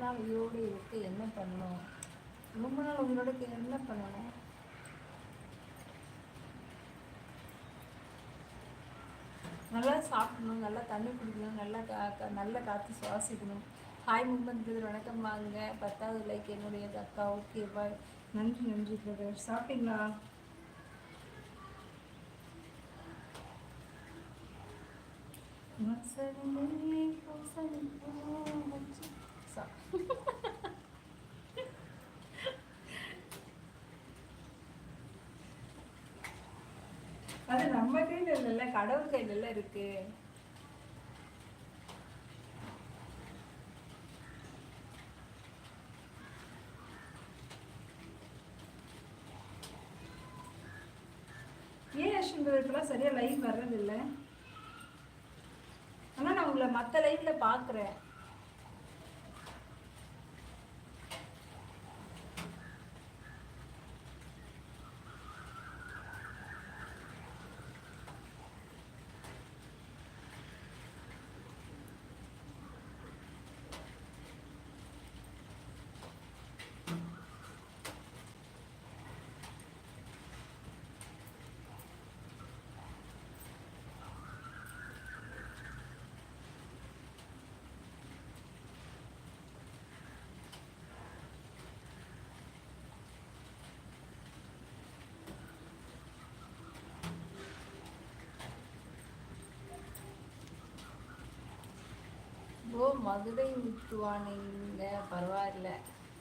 நாள் உயிரோடு இருக்க என்ன பண்ணணும்? ரொம்ப நாள் உயிரோடு என்ன பண்ணணும்? நல்லா சாப்பிடணும், நல்லா தண்ணி குடிக்கணும், நல்லா காற்று சுவாசிக்கணும். ஹாய் முகமது பிரதர், வணக்கம் வாங்க. 10வது லைக் என்னுடைய அக்கா. Okay bye. நன்றி நன்றி பிரதர். சாப்பிட்டீங்களா? அது நம்ம கையில் இல்லைல்ல, கடவுள் கையில இருக்கு. ஏன் அஸ்வின் சரியா லைவ் வர்றதில்லை? ஆனால் நான் உங்களை மற்ற லைவ்ல பார்க்குறேன். ஓ, மதுரை முத்துவானிங்க, பரவாயில்ல.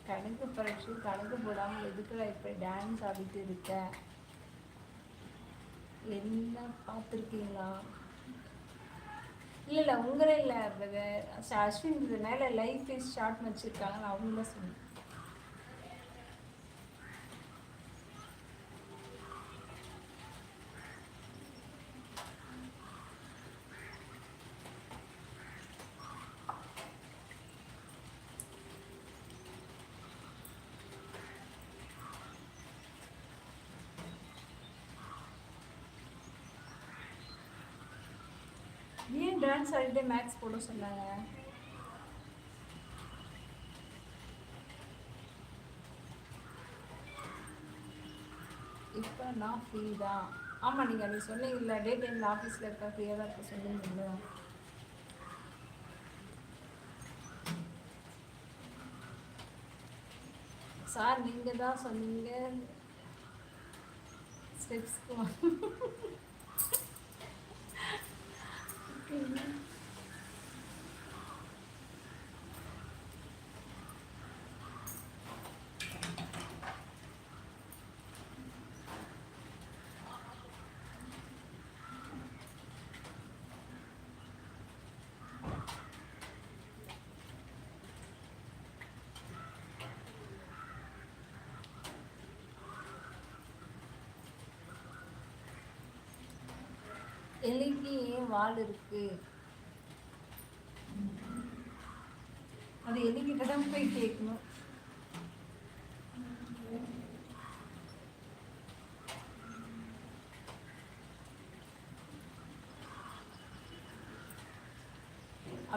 கணக்கு பரீட்சை கணக்கு போடாமல் எதுக்குள்ள இப்போ டான்ஸ் ஆடிட்டு இருக்க? என்ன பார்த்துருக்கீங்களா? இல்லை உங்களே இல்லை பிரதர். அஸ்வின் இது மேலே லைஃப் இஸ் ஷார்ட்னு வச்சுருக்காங்க, நான் அவங்கள சொன்னேன். ஏன் டான்ஸ் ஆடிட்டே மேக்ஸ் போட சொன்னாங்க? இப்போ நான் ஃப்ரீ தான். ஆமாம், நீங்கள் அப்படி சொன்னீங்கல்ல, டே டைமில் ஆஃபீஸில் இருக்கா, ஃப்ரீயாக தான் இருக்க சொன்னீங்கல்ல. சார் நீங்கள் தான் சொன்னீங்க ஸ்டெப்ஸ்க்கு. எலிக்கு ஏன் வால் இருக்கு? அது எலிக்கிட்ட தான் போய் கேட்கணும்.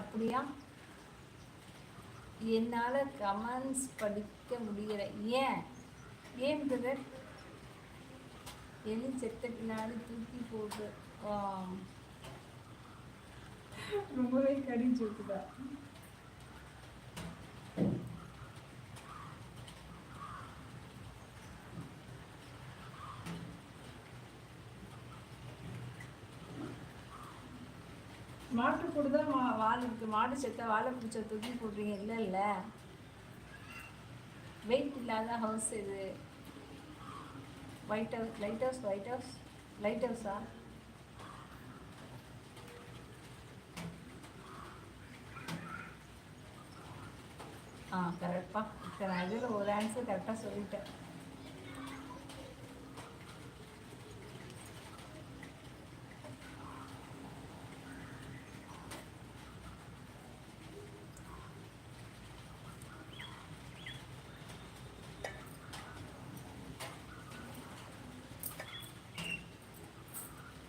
அப்படியா? என்னால் கமெண்ட்ஸ் படிக்க முடியல. ஏன் ஏன் பிரதர்? எலி செத்த பின்னாடி தூக்கி போட்டு ரொம்பவே கடிஞ்சு இருக்குதா? மாட்டு கூடதான் வால் இருக்கு. மாடு செத்த வாழை பிடிச்ச தூக்கி போடுறீங்க? இல்லை இல்லை, வெயிட் இல்லாத ஹவுஸ் இது. White house, light house, white house, light ஹவுஸா? கரெக்டாக. நான் இதில் ஒரு ஆன்சர் கரெக்டாக சொல்லிட்டேன்.